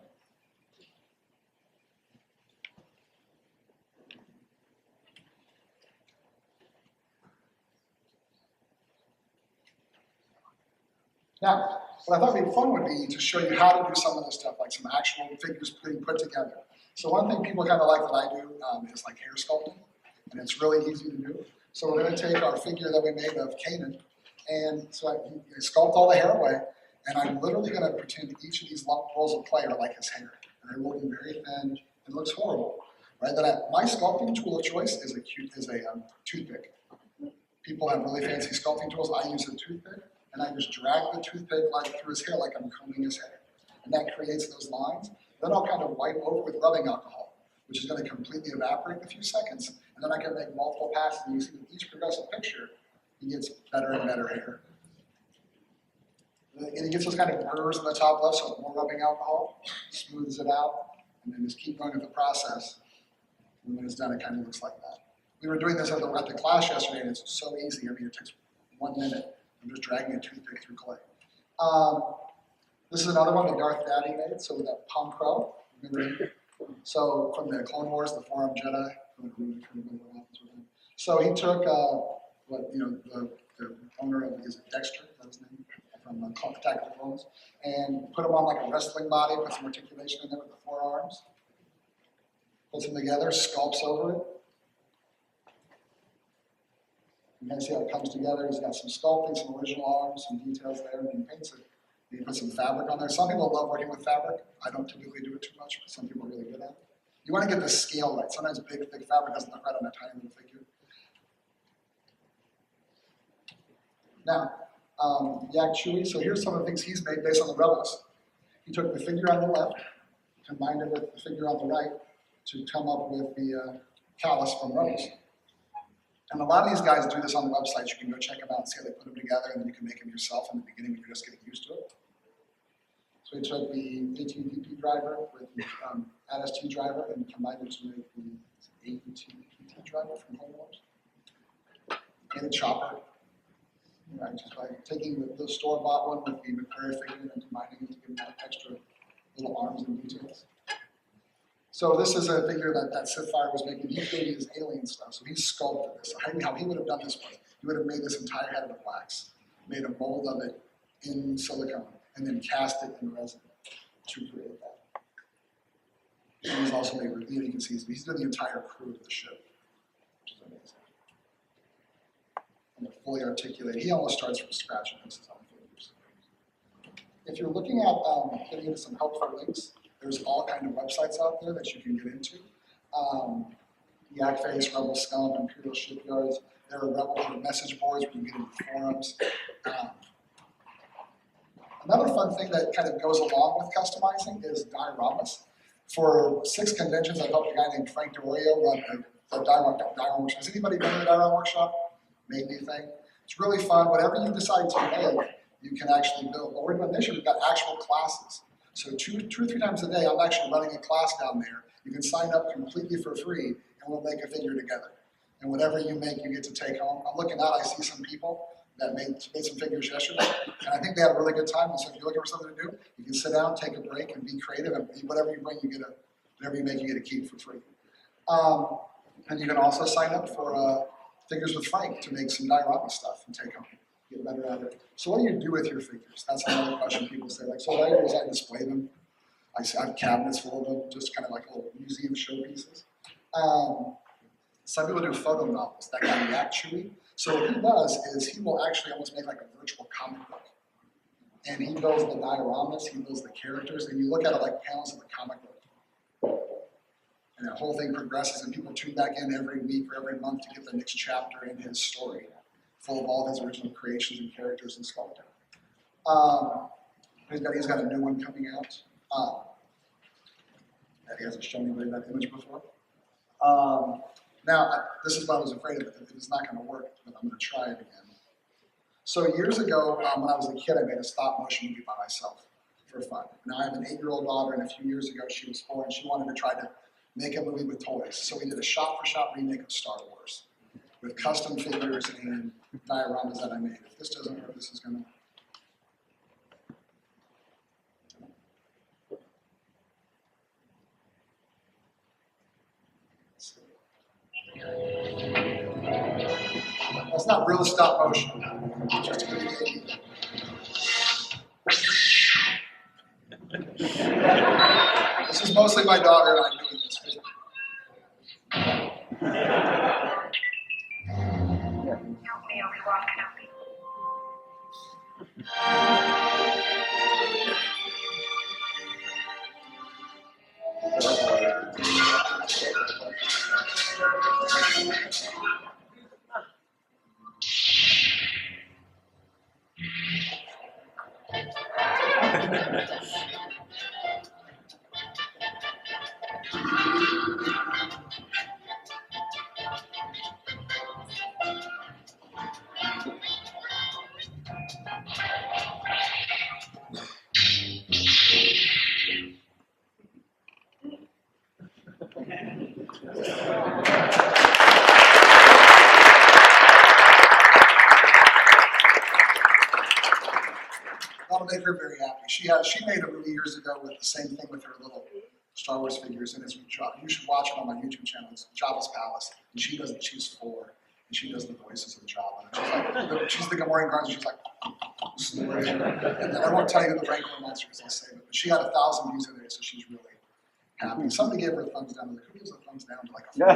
Now, what I thought would be fun would be to show you how to do some of this stuff, like some actual figures being put together. So one thing people kind of like that I do is like hair sculpting, and it's really easy to do. So we're going to take our figure that we made of Kanan, and so I sculpt all the hair away, and I'm literally going to pretend each of these rolls of clay are like his hair, and they're looking very thin. It looks horrible, right? Then my sculpting tool of choice is a toothpick. People have really fancy sculpting tools. I use a toothpick. And I just drag the toothpick through his hair like I'm combing his hair. And that creates those lines. Then I'll kind of wipe over with rubbing alcohol, which is going to completely evaporate in a few seconds. And then I can make multiple passes. And you see with each progressive picture, he gets better and better hair. And he gets those kind of burrs on the top left, so more rubbing alcohol, smooths it out, and then just keep going with the process. And when it's done, it kind of looks like that. We were doing this at the class yesterday, and it's so easy. I mean, it takes 1 minute. I'm just dragging a toothpick through clay. This is another one that Darth Daddy made, so with that Palm Crow. Remember? So from the Clone Wars, the Forum Jedi. So he took the owner of, is it Dexter? Is that his name? From Attack of the Clones. And put him on like a wrestling body, put some articulation in there with the forearms. Puts them together, sculpts over it. You can see how it comes together. He's got some sculpting, some original arms, some details there, and he paints it. And he puts some fabric on there. Some people love working with fabric. I don't typically do it too much, but some people are really good at it. You want to get the scale right. Sometimes big, thick fabric doesn't look right on a tiny little figure. Now, Yak Chewy. So here's some of the things he's made based on the Rebels. He took the figure on the left, combined it with the figure on the right to come up with the Callus from Rebels. And a lot of these guys do this on the websites. You can go check them out and see how they put them together, and then you can make them yourself in the beginning when you're just getting used to it. So we took the ATVP driver with the ADST driver and combined it to make the ATVP driver from Clone Wars. And a chopper, right, just by taking the store-bought one with the McCurry figure and combining it to give them extra little arms and details. So this is a figure that Sapphire was making. He created his alien stuff, so he sculpted this. How he would have done this was, he would have made this entire head of wax, made a mold of it in silicone, and then cast it in resin to create that. And he's also made, you can see, he's done the entire crew of the ship, which is amazing. And they're fully articulated. He almost starts from scratch and makes his own figures. If you're looking at getting into some helpful links, there's all kinds of websites out there that you can get into. Yakface, Rebel Scum, Imperial Shipyards. There are Rebel message boards where you get into forums. Another fun thing that kind of goes along with customizing is dioramas. For 6 conventions, I've helped a guy named Frank DeRoyo run the diorama workshop. Has anybody been to the diorama workshop? Made anything? It's really fun. Whatever you decide to make, you can actually build. What we're doing this year, we've got actual classes. So 2 or 3 times a day, I'm actually running a class down there. You can sign up completely for free, and we'll make a figure together. And whatever you make, you get to take home. I'm looking out, I see some people that made some figures yesterday, and I think they had a really good time. And so if you're looking for something to do, you can sit down, take a break, and be creative. And whatever you bring, whatever you make, you get a keep for free. And you can also sign up for Figures with Frank to make some diorama stuff and take home. Get better at it. So what do you do with your figures? That's another question people say. Like, so what I do is I display them. I have cabinets full of them, just kind of like little museum showpieces. Some people do photo novels. That guy Yak Chewy. So what he does is he will actually almost make like a virtual comic book. And he builds the dioramas, he builds the characters, and you look at it like panels of the comic book. And that whole thing progresses, and people tune back in every week or every month to get the next chapter in his story, full of all his original creations and characters and sculpting. He's got a new one coming out. That he hasn't shown anybody that image before. Now, this is what I was afraid of. It is not going to work, but I'm going to try it again. So years ago, when I was a kid, I made a stop-motion movie by myself for fun. Now, I have an 8-year-old daughter, and a few years ago, she was 4, and she wanted to try to make a movie with toys. So we did a shot-for-shot remake of Star Wars with custom figures and dioramas that I made. If this doesn't work, this is going to... It's not real stop motion. It's just a This is mostly my daughter and I doing this. Help me, Obi-Wan Kenobi. That'll make her very happy. She made a movie years ago with the same thing with her little Star Wars figures, and you should watch it on my YouTube channel. It's Jabba's Palace, and she's 4, and she does the voices of Jabba. And she's the Gamorrean guards, and she's like, snoring. And I won't tell you who the Rancor monster is, I'll save it. But she had 1,000 views in there, so she's really happy. Somebody gave her a thumbs down. Like, who gives a thumbs down to like a 4?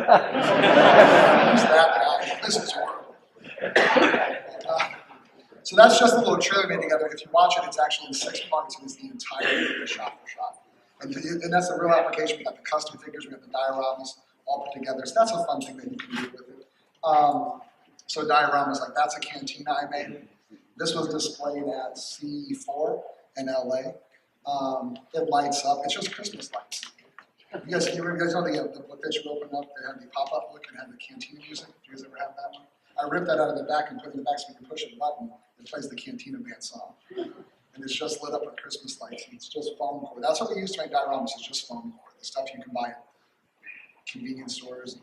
Who's that guy? This is horrible. So that's just a little trailer made together. If you watch it, it's actually in 6 parts. It is the entire movie shot for shot. And that's a real application. We got the custom figures, we got the dioramas all put together. So that's a fun thing that you can do with it. So dioramas, like that's a cantina I made. This was displayed at C4 in LA. It lights up. It's just Christmas lights. You guys know the book that you open up? They have the pop-up book and have the cantina music. Do you guys ever have that one? I ripped that out of the back and put it in the back so you can push a button. It plays the Cantina Band song. And it's just lit up with Christmas lights. And it's just foam core. That's what we use to make dioramas, is just foam core. The stuff you can buy at convenience stores,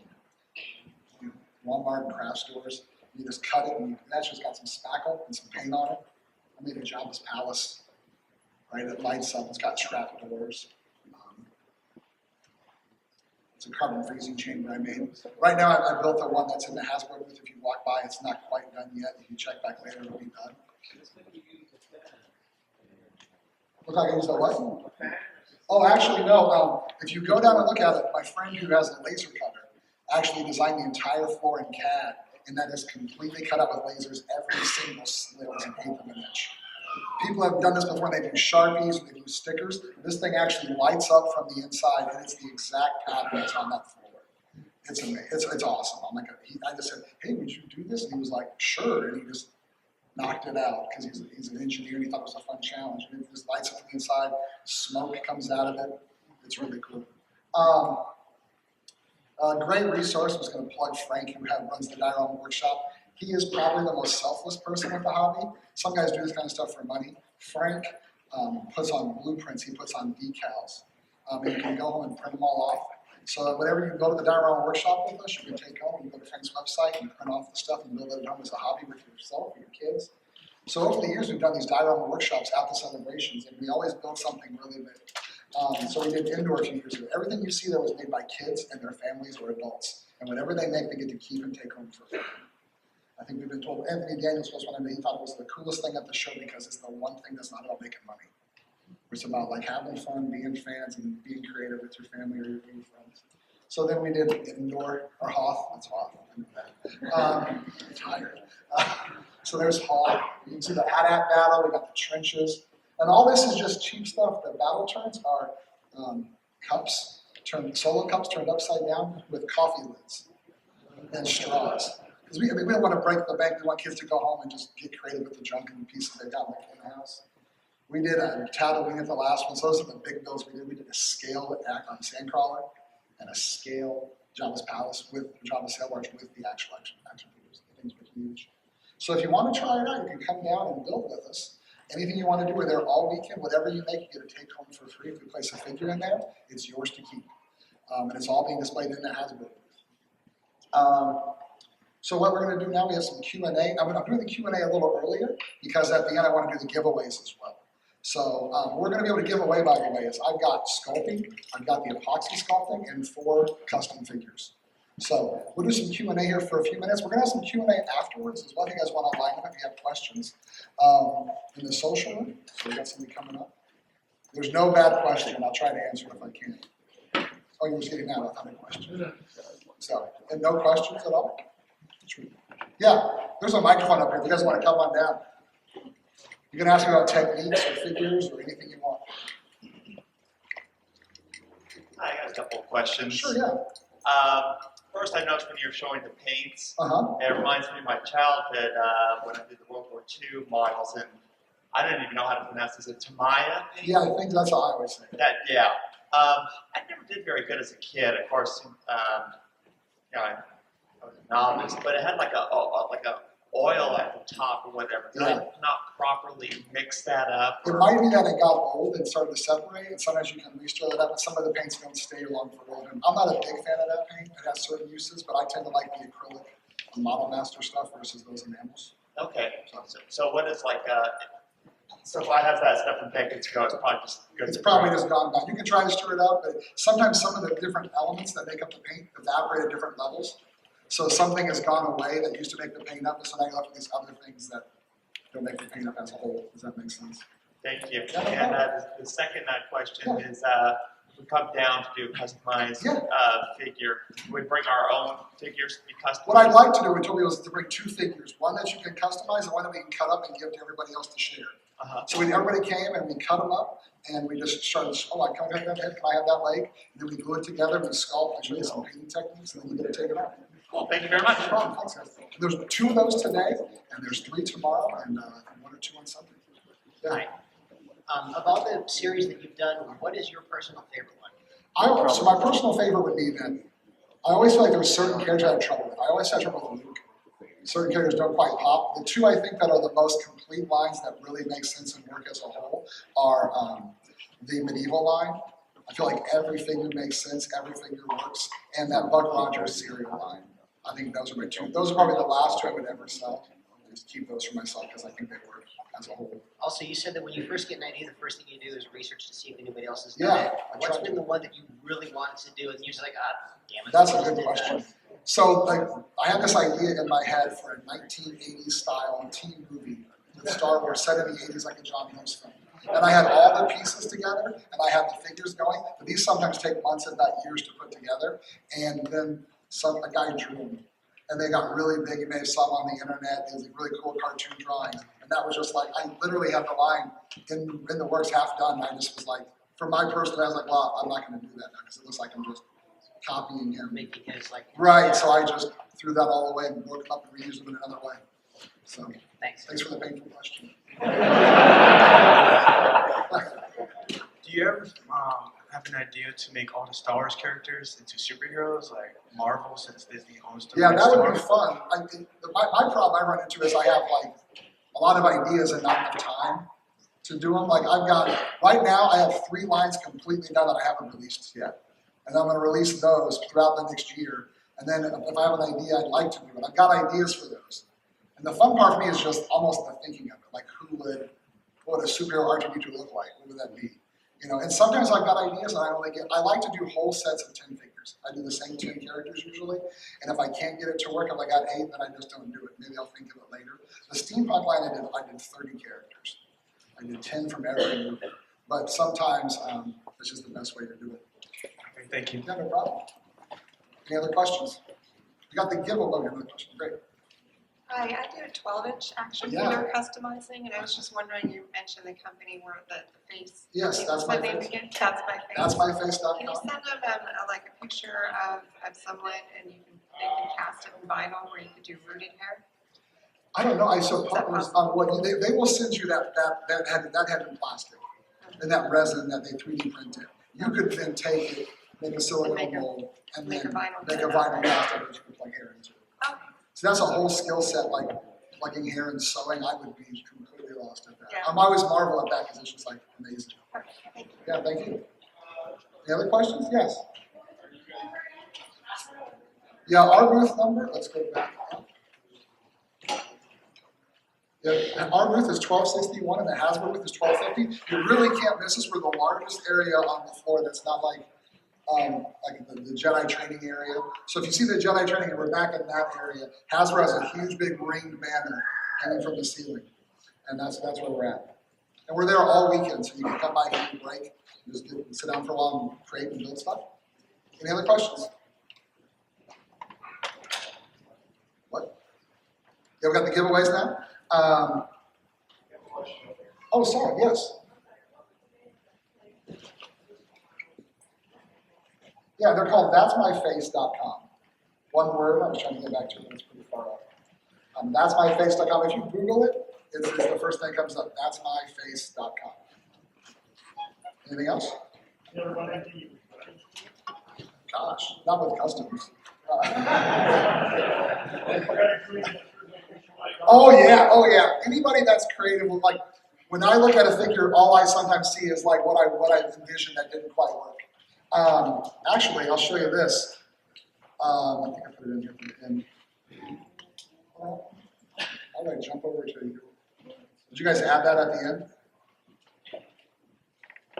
and Walmart and craft stores. You just cut it, and that's just got some spackle and some paint on it. I made a Jabba's Palace, right? It lights up. It's got trap doors. It's a carbon freezing chamber I made. Right now, I built the one that's in the Hasbro booth. If you walk by, it's not quite done yet. If you check back later, it'll be done. Look like I used a what? Oh, actually, no. If you go down and look at it, my friend who has a laser cutter actually designed the entire floor in CAD, and that is completely cut out with lasers. Every single slit is an 1/8 of an inch. People have done this before. They've used Sharpies, or they've used stickers. This thing actually lights up from the inside, and it's the exact pattern that's on that floor. It's amazing. It's awesome. I just said, hey, would you do this? And he was like, sure. And he just knocked it out because he's an engineer, and he thought it was a fun challenge. And it just lights up from the inside. Smoke comes out of it. It's really cool. A great resource, I was going to plug Frank, who runs the diorama workshop. He is probably the most selfless person with the hobby. Some guys do this kind of stuff for money. Frank puts on blueprints, he puts on decals. And you can go home and print them all off. So whenever you go to the diorama workshop with us, you can take home, you go to Frank's website, and print off the stuff and build it at home as a hobby with yourself or your kids. So over the years, we've done these diorama workshops at the celebrations, and we always build something really big. So we did indoor a few years ago. Everything you see there was made by kids and their families or adults. And whatever they make, they get to keep and take home for free. I think we've been told, Anthony Daniels was one of them, he thought it was the coolest thing at the show because it's the one thing that's not about making money. It's about like having fun, being fans, and being creative with your family or your friends. So then we did indoor, or Hoth, that's Hoth. I'm tired. So there's Hoth. You can see the AT-AT battle, we got the trenches. And all this is just cheap stuff. The battle turns are cups, solo cups turned upside down with coffee lids and straws. Because we don't want to break the bank. We want kids to go home and just get creative with the junk and pieces they got in the house. We did a Tatooine at the last one. So those are the big builds we did. We did a scale attack on Sandcrawler and a scale Jabba's Palace with Jabba's Sail Barge with the actual action figures. The things were huge. So if you want to try it out, you can come down and build with us. Anything you want to do, we're there all weekend. Whatever you make, you get to take home for free. If we place a figure in there, it's yours to keep. And it's all being displayed in the Hasbro booth. So what we're going to do now, we have some Q&A. I'm doing the Q&A a little earlier because at the end I want to do the giveaways as well. So we're going to be able to give away, by the way, is I've got sculpting, I've got the epoxy sculpting, and 4 custom figures. So we'll do some Q&A here for a few minutes. We're going to have some Q&A afterwards as well. If you guys want to line up if you have questions in the social room. So we got something coming up. There's no bad question. I'll try to answer it if I can. Oh, you're just getting mad without a question. So, and no questions at all? Yeah, there's a microphone up here. If you guys want to come on down. You can ask me about techniques or figures or anything you want. Hi, I got a couple of questions. Sure, yeah. First, I noticed when you're showing the paints, Uh-huh. it reminds me of my childhood when I did the World War II models, and I didn't even know how to pronounce this. Is it Tamaya paint? Yeah, I think that's how I always say it. That, yeah. I never did very good as a kid. Of course, I was a novice, but it had like a oil at the top or whatever. Did I not properly mix that up? It might be that it got old and started to separate, and sometimes you can re-stir that up, and some of the paints don't stay long for old. And I'm not a big fan of that paint. It has certain uses, but I tend to like the acrylic and Model Master stuff versus those enamels. Okay. So what is like so if I have that stuff in decades ago, it's probably just good. It's probably just gone down. You can try to stir it up, but sometimes some of the different elements that make up the paint evaporate at different levels. So something has gone away that used to make the paint up, and so now you're left with these other things that don't make the paint up as a whole. Does that make sense? Thank you. Yeah, no And the second question is, if we come down to do a customized figure, we bring our own figures to be customized. What I'd like to do, we told you, was to bring 2 figures. One that you can customize and one that we can cut up and give to everybody else to share. So everybody came and we cut them up and we just started, can I have that head? Can I have that leg? And then we glue it together, we sculpt, and show you some painting techniques, and then you get to take it out. Cool, thank you very much. No problem, thanks guys. There's 2 of those today, and there's 3 tomorrow, and 1 or 2 on Sunday. Yeah. Hi. Of all the series that you've done, what is your personal favorite one? So my personal favorite would be that I always feel like there's certain characters I have trouble with. I always have trouble with Luke. Certain characters don't quite pop. The 2 I think that are the most complete lines that really make sense and work as a whole are the medieval line. I feel like every figure makes sense, every figure works, and that Buck Rogers cereal line. I think those are my 2. Those are probably the last 2 I would ever sell. I just keep those for myself because I think they work as a whole. Also, you said that when you first get an idea, the first thing you do is research to see if anybody else has done it. What's been the one that you really wanted to do, and you're just like, damn it. That's a good question. So, I had this idea in my head for a 1980s style teen movie with Star Wars set in the 80s, like a John Hughes film. And I had all the pieces together, and I had the figures going. But these sometimes take months, if not years, to put together. And then a guy drew them. And they got really big. You may have saw them on the internet. They was like really cool cartoon drawings. And that was just like, I literally had the line in the works half done. And I just was like, for my personal, I was like, well, I'm not going to do that now because it looks like I'm just copying him. Making his like. Right, so I just threw that all away and broke them up and reused them in another way. So thanks for the painful question. Do you ever have an idea to make all the Star Wars characters into superheroes, like Marvel, since Disney owns the Yeah, rights that to would be Marvel? fun. My problem I run into is I have like a lot of ideas and not enough time to do them. Like right now I have 3 lines completely done that I haven't released yet. And I'm going to release those throughout the next year. And then if I have an idea I'd like to do it, I've got ideas for those. And the fun part for me is just almost the thinking of it. Like what would a superhero R2-D2 look like? What would that be? And sometimes I've got ideas and I like to do whole sets of 10 figures. I do the same 10 characters usually. And if I can't get it to work, if I got 8, then I just don't do it. Maybe I'll think of it later. The steampunk line I did 30 characters. I did 10 from every movie. But sometimes it's just the best way to do it. Thank you. Yeah, no problem. Any other questions? You got the giveaway. Another question. Great. Hi, I do a 12-inch action Yeah. figure customizing, and I was just wondering, you mentioned the company where the face. Yes, that's my What's the name face. again? That's my face. That's myface.com. Can you send them like a picture of someone and they can cast it in vinyl where you could do rooted hair? I don't know. I that suppose possible? they will send you that head in plastic and that resin that they 3D printed. You could then take it, make a silicone mold, and make then a vinyl make a cut. vinyl cast of it you could plug hair into. Okay. So that's a whole skill set, like plugging hair and sewing. I would be completely lost at that. Yeah. I'm always marvel at that because it's just like amazing. Okay, thank you. Yeah, thank you. Any other questions? Yes. Yeah, our booth number, let's go back. Yeah, and our booth is 1261 and the Hasbro booth is 1250. You really can't miss us. We're the largest area on the floor that's not like the Jedi training area. So if you see the Jedi training, we're back in that area. Hasbro has a huge big ringed banner hanging from the ceiling. And that's where we're at. And we're there all weekend, so you can come by and take a break. Just sit down for a while and create and build stuff. Any other questions? What? Yeah, we got the giveaways now. Oh, sorry, yes. Yeah, they're called that'smyface.com. One word, I was trying to get back to it, but it's pretty far off. That'smyface.com. If you Google it, it's the first thing that comes up. That'smyface.com. Anything else? Gosh, not with customs. Oh yeah. Anybody that's creative, like when I look at a figure, all I sometimes see is like what I envisioned that didn't quite work. Actually, I'll show you this. I think I put it in here. How do I jump over to you? Did you guys add that at the end?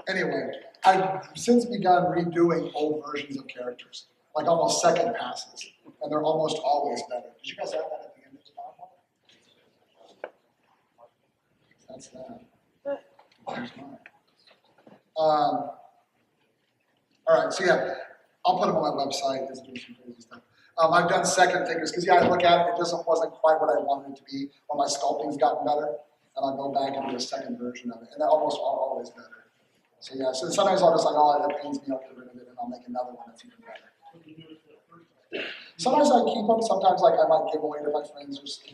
Anyway, I've since begun redoing old versions of characters, like almost second passes, and they're almost always better. Did you guys add that at the end of the PowerPoint? That's that. There's mine. All right, so yeah, I'll put them on my website. It's doing some crazy stuff. I've done second figures because I look at it, wasn't quite what I wanted it to be. Or my sculpting's gotten better, and I'll go back and do a second version of it, and they're almost always better. So yeah, so sometimes I'll just like, oh, that pains me, I'll get rid of it, and I'll make another one that's even better. Sometimes I keep them. Sometimes like I might give away to my friends, or just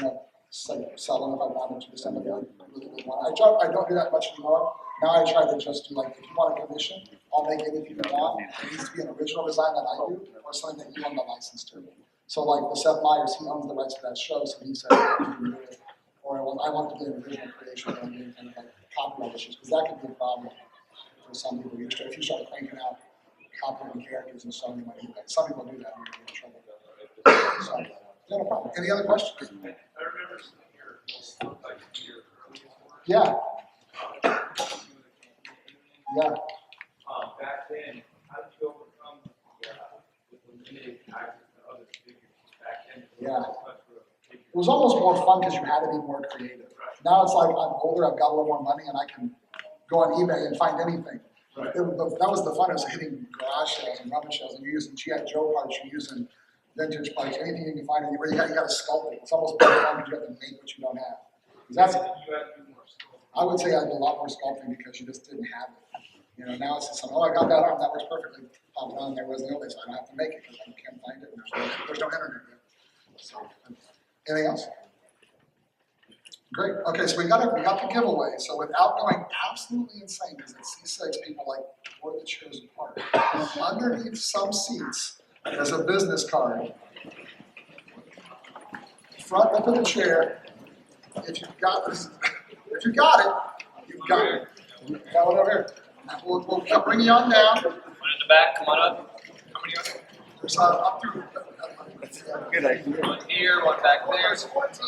like sell them if I wanted to somebody like really good one. I don't do that much anymore. Now I try to just do like, if you want a commission, I'll make anything you want. It needs to be an original design that I do, or something that you own the license to. So like the Seth Meyers, he owns the rights to that show, so he said, you can do it. Or I want to be an original creation and doing kind of like copyright issues, because that can be a problem for some people. If you start cranking out copyright characters and so many, some people do that and you're in trouble. So, yeah, no problem. Any other questions? I remember sitting here, Yeah. Yeah. Back then, how did you overcome with the limited access to other figures back then? Yeah. It was almost more fun because you had to be more creative. Now it's like I'm older, I've got a little more money, and I can go on eBay and find anything. Right. That was the fun, it was hitting garage sales and rubber shells, and you're using G.I. Joe parts, you're using vintage parts, anything you can find, and you got to sculpt it. It's almost more fun because you have to make what you don't have. I would say I did a lot more sculpting because you just didn't have it. Now it's just something, oh, I got that arm, that works perfectly. Pop it on there, was the old days, so I don't have to make it because I can't find it, and there's no internet yet. So, anything else? Great. Okay, so we got the giveaway. So without going absolutely insane, because at C6 people like tore the chairs apart. Underneath some seats, there's a business card. Front up of the chair. If you've got this, if you got it, you've got it. Got one over here. We'll bring you on down. One in the back, come on up. How many are there? There's up through. Good idea. One here, one back there. There's 14.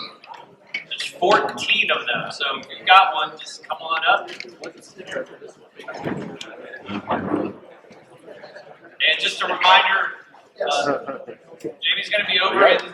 There's 14 of them, so if you've got one, just come on up. And just a reminder, Yes. Jamie's going to be over in the